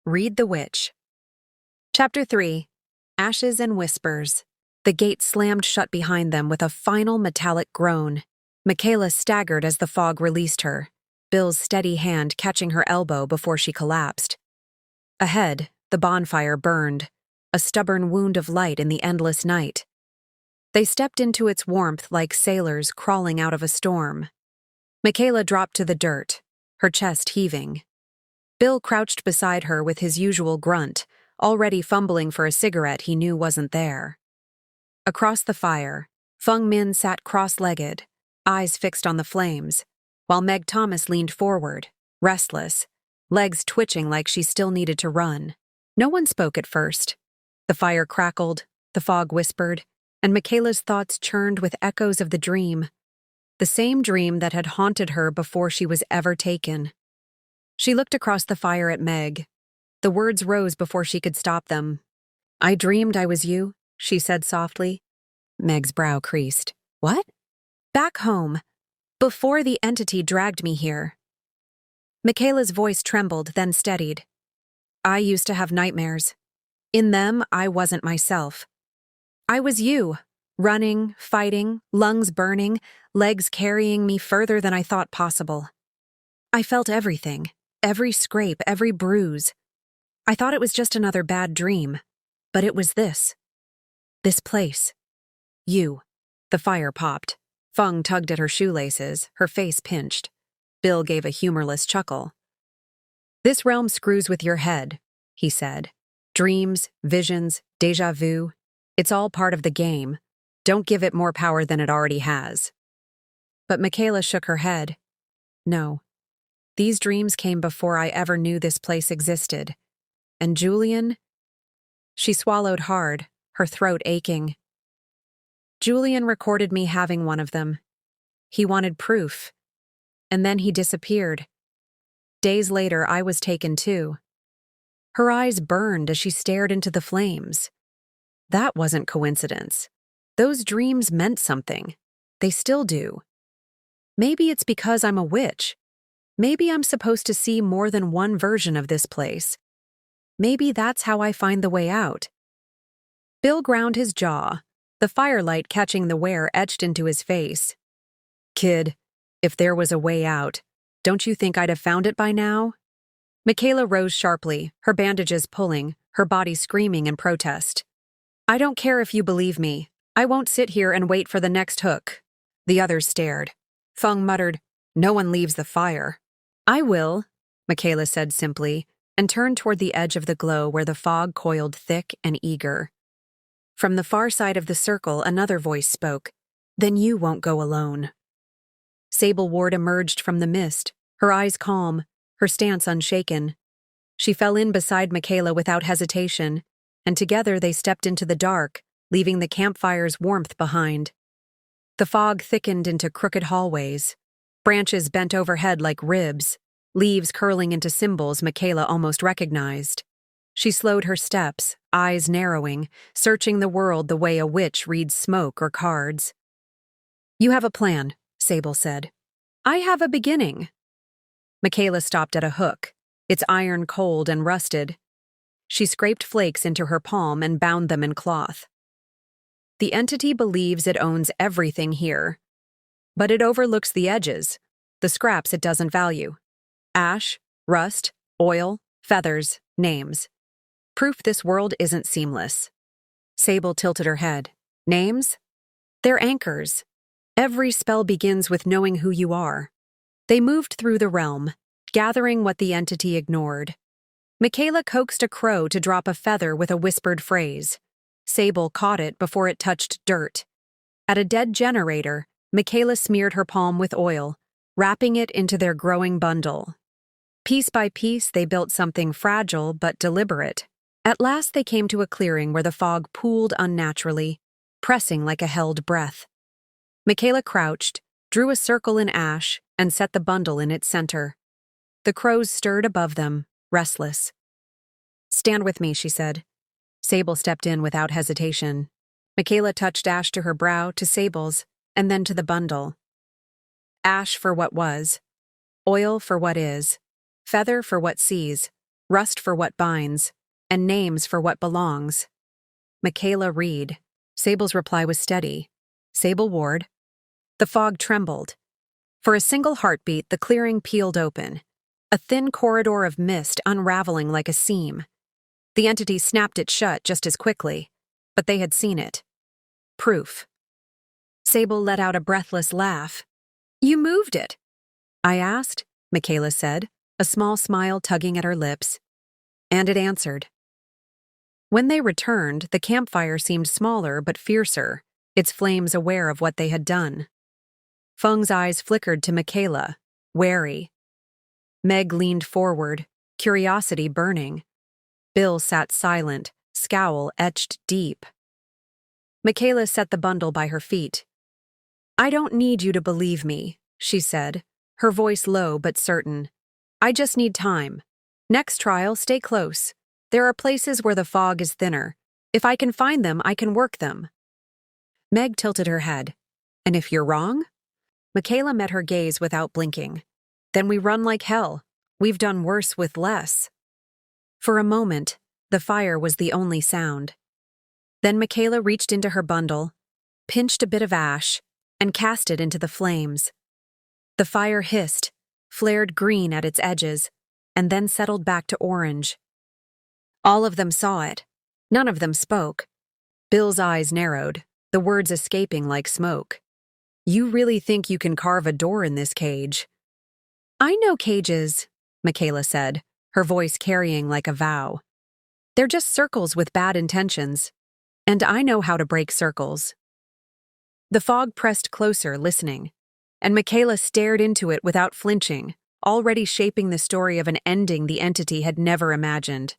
Reid the Witch. Chapter 3. Ashes and Whispers. The gate slammed shut behind them with a final metallic groan. Michaela staggered as the fog released her, Bill's steady hand catching her elbow before she collapsed. Ahead, the bonfire burned, a stubborn wound of light in the endless night. They stepped into its warmth like sailors crawling out of a storm. Michaela dropped to the dirt, her chest heaving. Bill crouched beside her with his usual grunt, already fumbling for a cigarette he knew wasn't there. Across the fire, Feng Min sat cross-legged, eyes fixed on the flames, while Meg Thomas leaned forward, restless, legs twitching like she still needed to run. No one spoke at first. The fire crackled, the fog whispered, and Michaela's thoughts churned with echoes of the dream, the same dream that had haunted her before she was ever taken. She looked across the fire at Meg. The words rose before she could stop them. "I dreamed I was you," she said softly. Meg's brow creased. "What?" "Back home. Before the entity dragged me here." Michaela's voice trembled, then steadied. "I used to have nightmares. In them, I wasn't myself. I was you, running, fighting, lungs burning, legs carrying me further than I thought possible. I felt everything, every scrape, every bruise. I thought it was just another bad dream, but it was this. This place. You." The fire popped. Feng tugged at her shoelaces, her face pinched. Bill gave a humorless chuckle. "This realm screws with your head," he said. "Dreams, visions, déjà vu. It's all part of the game. Don't give it more power than it already has." But Michaela shook her head. "No. These dreams came before I ever knew this place existed. And Julian?" She swallowed hard, her throat aching. "Julian recorded me having one of them. He wanted proof. And then he disappeared. Days later, I was taken too." Her eyes burned as she stared into the flames. That wasn't coincidence. Those dreams meant something. They still do. Maybe it's because I'm a witch. Maybe I'm supposed to see more than one version of this place. Maybe that's how I find the way out. Bill ground his jaw, the firelight catching the wear etched into his face. "Kid, if there was a way out, don't you think I'd have found it by now?" Michaela rose sharply, her bandages pulling, her body screaming in protest. "I don't care if you believe me. I won't sit here and wait for the next hook." The others stared. Feng muttered, "No one leaves the fire." "I will," Michaela said simply, and turned toward the edge of the glow where the fog coiled thick and eager. From the far side of the circle, another voice spoke. "Then you won't go alone." Sable Ward emerged from the mist, her eyes calm, her stance unshaken. She fell in beside Michaela without hesitation, and together they stepped into the dark, leaving the campfire's warmth behind. The fog thickened into crooked hallways, branches bent overhead like ribs, leaves curling into symbols Michaela almost recognized. She slowed her steps, eyes narrowing, searching the world the way a witch reads smoke or cards. "You have a plan," Sable said. "I have a beginning." Michaela stopped at a hook, its iron cold and rusted. She scraped flakes into her palm and bound them in cloth. "The entity believes it owns everything here, but it overlooks the edges, the scraps it doesn't value. Ash, rust, oil, feathers, names. Proof this world isn't seamless." Sable tilted her head. "Names? They're anchors. Every spell begins with knowing who you are." They moved through the realm, gathering what the entity ignored. Michaela coaxed a crow to drop a feather with a whispered phrase. Sable caught it before it touched dirt. At a dead generator, Michaela smeared her palm with oil, wrapping it into their growing bundle. Piece by piece, they built something fragile but deliberate. At last they came to a clearing where the fog pooled unnaturally, pressing like a held breath. Michaela crouched, drew a circle in ash, and set the bundle in its center. The crows stirred above them, restless. "Stand with me," she said. Sable stepped in without hesitation. Michaela touched ash to her brow, to Sable's, and then to the bundle. Ash for what was, oil for what is, feather for what sees, rust for what binds, and names for what belongs. Michaela Reid. Sable's reply was steady. Sable Ward. The fog trembled. For a single heartbeat, the clearing peeled open, a thin corridor of mist unraveling like a seam. The entity snapped it shut just as quickly, but they had seen it. Proof. Sable let out a breathless laugh. "You moved it?" I asked, Michaela said, a small smile tugging at her lips. And it answered. When they returned, the campfire seemed smaller but fiercer, its flames aware of what they had done. Feng's eyes flickered to Michaela, wary. Meg leaned forward, curiosity burning. Bill sat silent, scowl etched deep. Michaela set the bundle by her feet. "I don't need you to believe me," she said, her voice low but certain. "I just need time. Next trial, stay close. There are places where the fog is thinner. If I can find them, I can work them." Meg tilted her head. "And if you're wrong?" Michaela met her gaze without blinking. "Then we run like hell. We've done worse with less." For a moment, the fire was the only sound. Then Michaela reached into her bundle, pinched a bit of ash, and cast it into the flames. The fire hissed, flared green at its edges, and then settled back to orange. All of them saw it. None of them spoke. Bill's eyes narrowed, the words escaping like smoke. "You really think you can carve a door in this cage?" "I know cages," Michaela said, her voice carrying like a vow. "They're just circles with bad intentions. And I know how to break circles." The fog pressed closer, listening, and Michaela stared into it without flinching, already shaping the story of an ending the entity had never imagined.